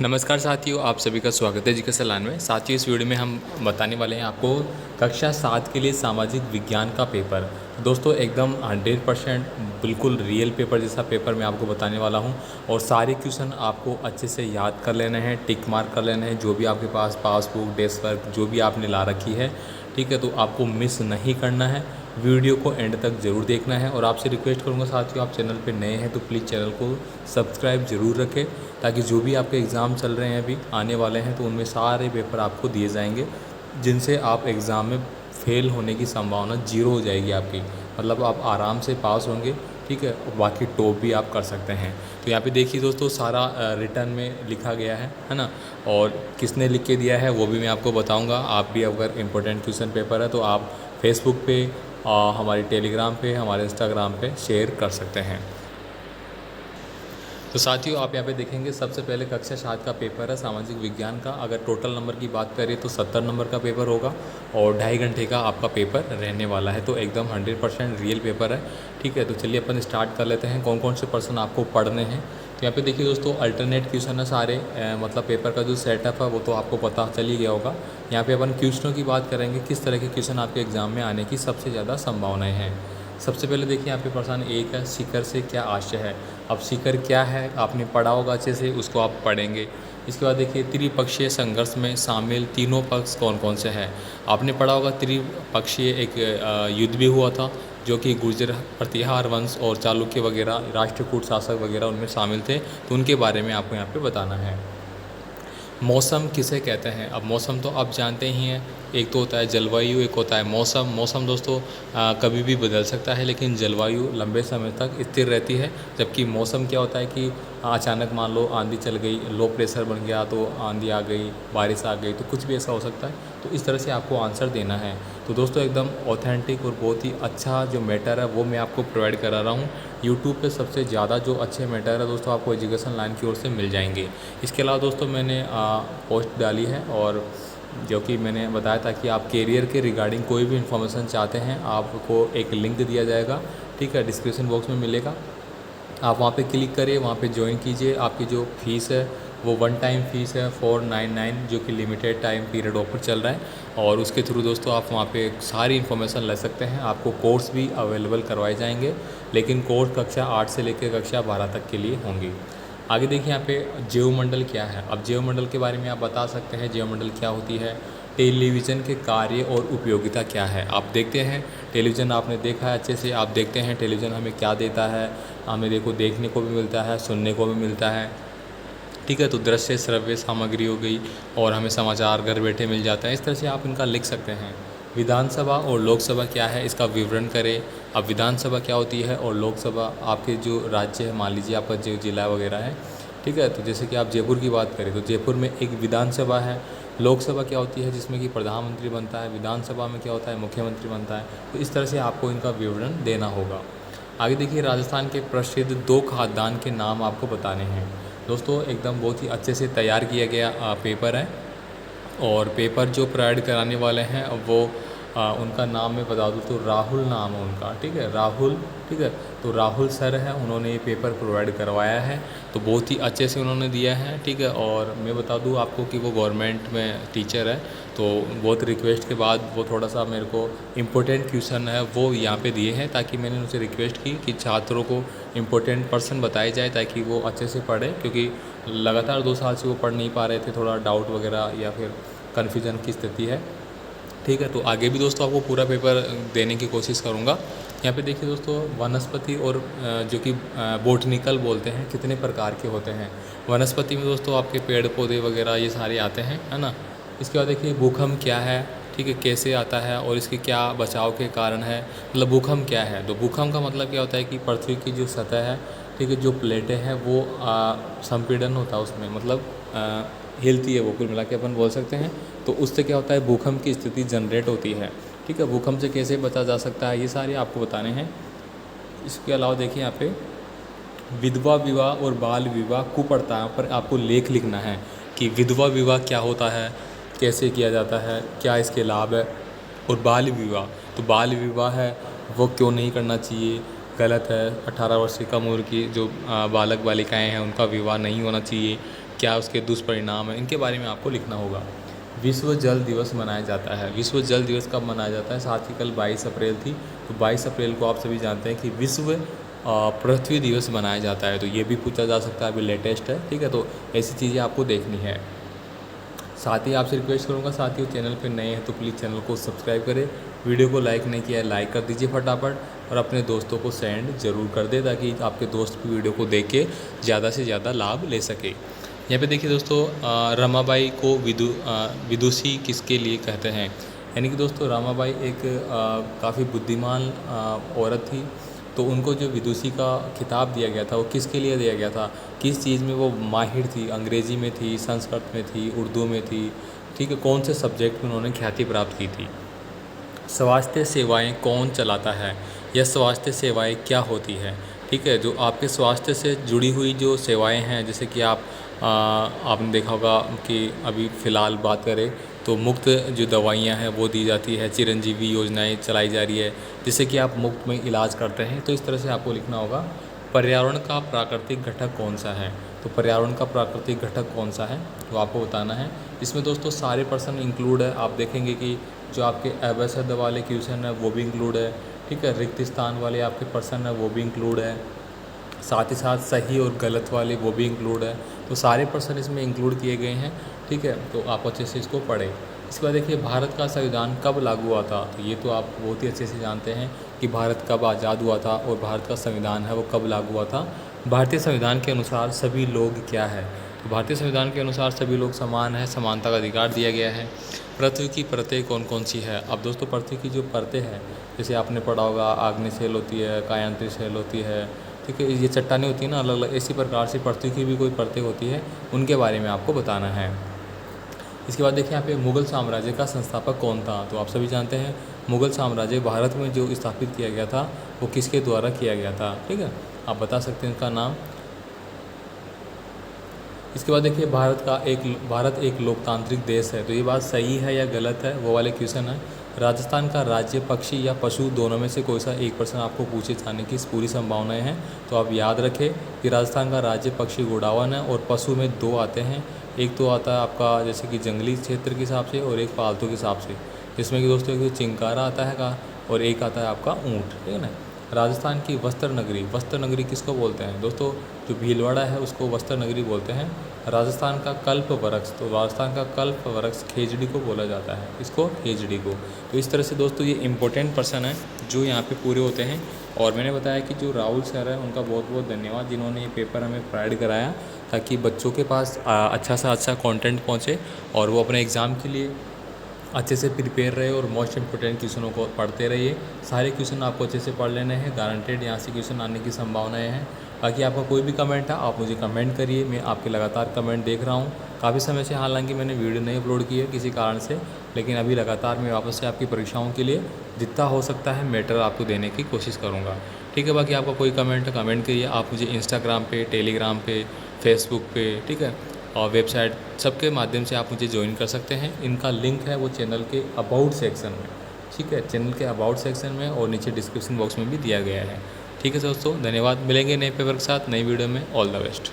नमस्कार साथियों, आप सभी का स्वागत है जी के सलान में। साथियों, इस वीडियो में हम बताने वाले हैं आपको कक्षा 7 के लिए सामाजिक विज्ञान का पेपर। दोस्तों एकदम 100% बिल्कुल रियल पेपर जैसा पेपर मैं आपको बताने वाला हूं और सारे क्वेश्चन आपको अच्छे से याद कर लेने हैं, टिक मार्क कर लेने हैं। जो भी आपके पास पासबुक, डेस्क वर्क जो भी आपने ला रखी है, ठीक है, तो आपको मिस नहीं करना है। वीडियो को एंड तक ज़रूर देखना है और आपसे रिक्वेस्ट करूंगा साथियों, आप चैनल पे नए हैं तो प्लीज़ चैनल को सब्सक्राइब ज़रूर रखें, ताकि जो भी आपके एग्ज़ाम चल रहे हैं अभी आने वाले हैं तो उनमें सारे पेपर आपको दिए जाएंगे, जिनसे आप एग्ज़ाम में फ़ेल होने की संभावना जीरो हो जाएगी आपकी। मतलब आप आराम से पास होंगे, ठीक है, और बाकी टॉप भी आप कर सकते हैं। तो यहाँ पे देखिए दोस्तों, सारा रिटर्न में लिखा गया है ना। और किसने लिख के दिया है वो भी मैं आपको बताऊँगा। आप भी अगर इम्पोर्टेंट क्वेश्चन पेपर है तो आप फेसबुक पे, हमारे टेलीग्राम पे, हमारे इंस्टाग्राम पे शेयर कर सकते हैं। तो साथियों, आप यहाँ पे देखेंगे सबसे पहले कक्षा 7 का पेपर है सामाजिक विज्ञान का। अगर टोटल नंबर की बात करें तो 70 नंबर का पेपर होगा और 2.5 घंटे का आपका पेपर रहने वाला है। तो एकदम 100% रियल पेपर है, ठीक है। तो चलिए अपन स्टार्ट कर लेते हैं, कौन कौन से पर्सन आपको पढ़ने हैं। तो यहाँ पे देखिए दोस्तों, अल्टरनेट क्वेश्चन है सारे, मतलब पेपर का जो सेटअप है वो तो आपको पता चल ही गया होगा। यहाँ पे अपन क्वेश्चनों की बात करेंगे, किस तरह के क्वेश्चन आपके एग्ज़ाम में आने की सबसे ज़्यादा संभावनाएँ हैं। सबसे पहले देखिए यहाँ पे प्रश्न 1 है, सीकर से क्या आशय है। अब सीकर क्या है आपने पढ़ा होगा अच्छे से, उसको आप पढ़ेंगे। इसके बाद देखिए, त्रिपक्षीय संघर्ष में शामिल तीनों पक्ष कौन कौन से हैं। आपने पढ़ा होगा त्रिपक्षीय एक युद्ध भी हुआ था, जो कि गुर्जर प्रतिहार वंश और चालुक्य वगैरह राष्ट्रकूट शासक वगैरह उनमें शामिल थे, तो उनके बारे में आपको यहाँ पे बताना है। मौसम किसे कहते हैं। अब मौसम तो आप जानते ही हैं, एक तो होता है जलवायु, एक होता है मौसम। मौसम दोस्तों कभी भी बदल सकता है, लेकिन जलवायु लंबे समय तक स्थिर रहती है। जबकि मौसम क्या होता है कि अचानक मान लो आंधी चल गई, लो प्रेशर बन गया तो आंधी आ गई, बारिश आ गई, तो कुछ भी ऐसा हो सकता है। तो इस तरह से आपको आंसर देना है। तो दोस्तों एकदम ऑथेंटिक और बहुत ही अच्छा जो मैटर है वो मैं आपको प्रोवाइड करा रहा हूँ। यूट्यूब पे सबसे ज़्यादा जो अच्छे मैटर है दोस्तों आपको एजुकेशन लाइन की ओर से मिल जाएंगे। इसके अलावा दोस्तों मैंने पोस्ट डाली है, और जो कि मैंने बताया था कि आप कैरियर के रिगार्डिंग कोई भी इन्फॉर्मेशन चाहते हैं, आपको एक लिंक दिया जाएगा, ठीक है, डिस्क्रिप्शन बॉक्स में मिलेगा। आप वहाँ पे क्लिक करिए, वहाँ पे ज्वाइन कीजिए। आपकी जो फ़ीस है वो वन टाइम फ़ीस है 499, जो कि लिमिटेड टाइम पीरियड ऑफर चल रहा है, और उसके थ्रू दोस्तों आप वहाँ पे सारी इन्फॉर्मेशन ले सकते हैं। आपको कोर्स भी अवेलेबल करवाए जाएंगे, लेकिन कोर्स कक्षा 8 से लेकर कक्षा 12 तक के लिए होंगी। आगे देखिए यहाँ पे जैवमंडल क्या है। अब जैवमंडल के बारे में आप बता सकते हैं जैवमंडल क्या होती है। टेलीविज़न के कार्य और उपयोगिता क्या है। आप देखते हैं टेलीविज़न, आपने देखा है अच्छे से, आप देखते हैं टेलीविज़न हमें क्या देता है। हमें देखो देखने को भी मिलता है, सुनने को भी मिलता है, ठीक है। तो दृश्य श्रव्य सामग्री हो गई, और हमें समाचार घर बैठे मिल जाता है। इस तरह से आप इनका लिख सकते हैं। विधानसभा और लोकसभा क्या है, इसका विवरण करें। अब विधानसभा क्या होती है और लोकसभा आपके जो राज्य है, मान लीजिए आपका जो जिला वगैरह है, ठीक है। तो जैसे कि आप जयपुर की बात करें तो जयपुर में एक विधानसभा है। लोकसभा क्या होती है, जिसमें कि प्रधानमंत्री बनता है। विधानसभा में क्या होता है, मुख्यमंत्री बनता है। तो इस तरह से आपको इनका विवरण देना होगा। आगे देखिए, राजस्थान के प्रसिद्ध 2 खाद्यान्न के नाम आपको बताने हैं। दोस्तों एकदम बहुत ही अच्छे से तैयार किया गया पेपर है, और पेपर जो प्रोवाइड कराने वाले हैं वो उनका नाम मैं बता दूँ तो राहुल नाम है उनका, ठीक है, राहुल, ठीक है। तो राहुल सर है, उन्होंने ये पेपर प्रोवाइड करवाया है, तो बहुत ही अच्छे से उन्होंने दिया है, ठीक है। और मैं बता दूँ आपको कि वो गवर्नमेंट में टीचर है, तो बहुत रिक्वेस्ट के बाद वो थोड़ा सा मेरे को इम्पोर्टेंट क्वेश्चन है वो यहाँ पे दिए हैं, ताकि मैंने उनसे रिक्वेस्ट की कि छात्रों को इम्पोर्टेंट पर्सन बताए जाए ताकि वो अच्छे से पढ़े, क्योंकि लगातार 2 साल से वो पढ़ नहीं पा रहे थे, थोड़ा डाउट वगैरह या फिर कन्फ्यूज़न की स्थिति है, ठीक है। तो आगे भी दोस्तों आपको पूरा पेपर देने की कोशिश करूँगा। यहाँ पे देखिए दोस्तों, वनस्पति और जो कि बोटनिकल बोलते हैं, कितने प्रकार के होते हैं। वनस्पति में दोस्तों आपके पेड़ पौधे वगैरह ये सारे आते हैं, है ना। इसके बाद देखिए, भूकंप क्या है, ठीक है, कैसे आता है और इसके क्या बचाव के कारण है। मतलब भूकंप क्या है, तो भूकंप का मतलब क्या होता है कि पृथ्वी की जो सतह है, ठीक है, जो प्लेटें हैं वो संपीड़न होता है उसमें, मतलब हिलती है वो, कुल मिला के अपन बोल सकते हैं। तो उससे क्या होता है, भूकंप की स्थिति जनरेट होती है, ठीक है। भूकंप से कैसे बचा जा सकता है, ये सारे आपको बताने हैं। इसके अलावा देखिए यहाँ पे विधवा विवाह और बाल विवाह कुप्रथाओं पर आपको लेख लिखना है कि विधवा विवाह क्या होता है, कैसे किया जाता है, क्या इसके लाभ है। और बाल विवाह, तो बाल विवाह है वो क्यों नहीं करना चाहिए, गलत है। 18 वर्ष से कम उम्र की जो बालक बालिकाएं हैं उनका विवाह नहीं होना चाहिए, क्या उसके दुष्परिणाम हैं, इनके बारे में आपको लिखना होगा। विश्व जल दिवस मनाया जाता है। विश्व जल दिवस कब मनाया जाता है? साथ ही कल 22 अप्रैल थी, तो 22 अप्रैल को आप सभी जानते हैं कि विश्व पृथ्वी दिवस मनाया जाता है। तो ये भी पूछा जा सकता है, अभी लेटेस्ट है, ठीक है। तो ऐसी चीज़ें आपको देखनी है। साथ ही आपसे रिक्वेस्ट करूँगा, साथियों चैनल पे नए हैं तो प्लीज़ चैनल को सब्सक्राइब करें, वीडियो को लाइक नहीं किया है लाइक कर दीजिए फटाफट, और अपने दोस्तों को सेंड ज़रूर कर दें ताकि आपके दोस्त भी वीडियो को देख के ज़्यादा से ज़्यादा लाभ ले सके। यहाँ पे देखिए दोस्तों, रमाबाई को विदुषी किसके लिए कहते हैं? यानी कि दोस्तों रमाबाई एक काफ़ी बुद्धिमान औरत थी, तो उनको जो विदुषी का खिताब दिया गया था वो किसके लिए दिया गया था? किस चीज़ में वो माहिर थी? अंग्रेज़ी में थी, संस्कृत में थी, उर्दू में थी, ठीक है, कौन से सब्जेक्ट में उन्होंने ख्याति प्राप्त की थी? स्वास्थ्य सेवाएं कौन चलाता है? यह स्वास्थ्य सेवाएं क्या होती है? ठीक है, जो आपके स्वास्थ्य से जुड़ी हुई जो सेवाएं हैं, जैसे कि आपने देखा होगा कि अभी फ़िलहाल बात करें तो मुफ्त जो दवाइयाँ हैं वो दी जाती है, चिरंजीवी योजनाएं चलाई जा रही है जिससे कि आप मुफ्त में इलाज करते हैं। तो इस तरह से आपको लिखना होगा। पर्यावरण का प्राकृतिक घटक कौन सा है? तो पर्यावरण का प्राकृतिक घटक कौन सा है वो आपको बताना है। इसमें दोस्तों सारे पर्सन इंक्लूड है। आप देखेंगे कि जो आपके अवैध वाले क्वेश्चन है वो भी इंक्लूड है, ठीक है, रिक्त स्थान वाले आपके पर्सन है वो भी इंक्लूड है, साथ ही साथ सही और गलत वाले वो भी इंक्लूड है। तो सारे पर्सन इसमें इंक्लूड किए गए हैं, ठीक है। तो आप अच्छे से इसको पढ़ें। इसके बाद देखिए, भारत का संविधान कब लागू हुआ था? तो ये तो आप बहुत ही अच्छे से जानते हैं कि भारत कब आज़ाद हुआ था और भारत का संविधान है वो कब लागू हुआ था। भारतीय संविधान के अनुसार सभी लोग क्या है? तो भारतीय संविधान के अनुसार सभी लोग समान है, समानता का अधिकार दिया गया है। पृथ्वी की परतें कौन कौन सी है? अब दोस्तों पृथ्वी की जो परतें हैं, जैसे आपने पढ़ा होगा, आग्नेय शेल होती है, कायांत्री शेल होती है, ठीक है, ये चट्टानें होती हैं ना अलग अलग, इसी प्रकार से पृथ्वी की भी कोई परतें होती है, उनके बारे में आपको बताना है। इसके बाद देखिए यहाँ पे मुग़ल साम्राज्य का संस्थापक कौन था? तो आप सभी जानते हैं मुग़ल साम्राज्य भारत में जो स्थापित किया गया था वो किसके द्वारा किया गया था, ठीक है, आप बता सकते हैं उनका नाम। इसके बाद देखिए, भारत एक लोकतांत्रिक देश है। तो ये बात सही है या गलत है, वो वाले क्वेश्चन है। राजस्थान का राज्य पक्षी या पशु दोनों में से कोई सा एक पर्सन आपको पूछे जाने की पूरी संभावनाएं हैं। तो आप याद रखें कि राजस्थान का राज्य पक्षी गोडावन है, और पशु में दो आते हैं। एक तो आता है आपका जैसे कि जंगली क्षेत्र के हिसाब से, और एक पालतू के हिसाब से, जिसमें कि दोस्तों एक तो चिंकारा आता है का, और एक आता है आपका ऊँट, ठीक है ना। राजस्थान की वस्त्र नगरी किसको बोलते हैं? दोस्तों जो भीलवाड़ा है उसको वस्त्र नगरी बोलते हैं। राजस्थान का कल्प वृक्ष, तो राजस्थान का कल्प वृक्ष खेजड़ी को बोला जाता है, इसको खेजड़ी को। तो इस तरह से दोस्तों ये इंपॉर्टेंट पर्सन है जो यहाँ पे पूरे होते हैं। और मैंने बताया कि जो राहुल सर है उनका बहुत बहुत धन्यवाद जिन्होंने ये पेपर हमें प्रोवाइड कराया, ताकि बच्चों के पास अच्छा सा अच्छा कंटेंट पहुँचे और वो अपने एग्ज़ाम के लिए अच्छे से प्रिपेयर रहे और मोस्ट इंपोर्टेंट क्वेश्चनों को पढ़ते रहिए। सारे क्वेश्चन आपको अच्छे से पढ़ लेने हैं, गारंटेड यहाँ से क्वेश्चन आने की संभावनाएं हैं। बाकी आपका कोई भी कमेंट है आप मुझे कमेंट करिए, मैं आपके लगातार कमेंट देख रहा हूँ। काफ़ी समय से हालांकि मैंने वीडियो नहीं अपलोड की है किसी कारण से, लेकिन अभी लगातार मैं वापस से आपकी परीक्षाओं के लिए जितना हो सकता है मैटर आपको देने की कोशिश करूँगा, ठीक है। बाकी आपका कोई कमेंट है कमेंट करिए, आप मुझे इंस्टाग्राम पे, टेलीग्राम पे, फेसबुक पे, ठीक है, और वेबसाइट सबके माध्यम से आप मुझे ज्वाइन कर सकते हैं। इनका लिंक है वो चैनल के अबाउट सेक्शन में, ठीक है, चैनल के अबाउट सेक्शन में, और नीचे डिस्क्रिप्शन बॉक्स में भी दिया गया है, ठीक है दोस्तों। धन्यवाद, मिलेंगे नए पेपर के साथ नई वीडियो में। All the best.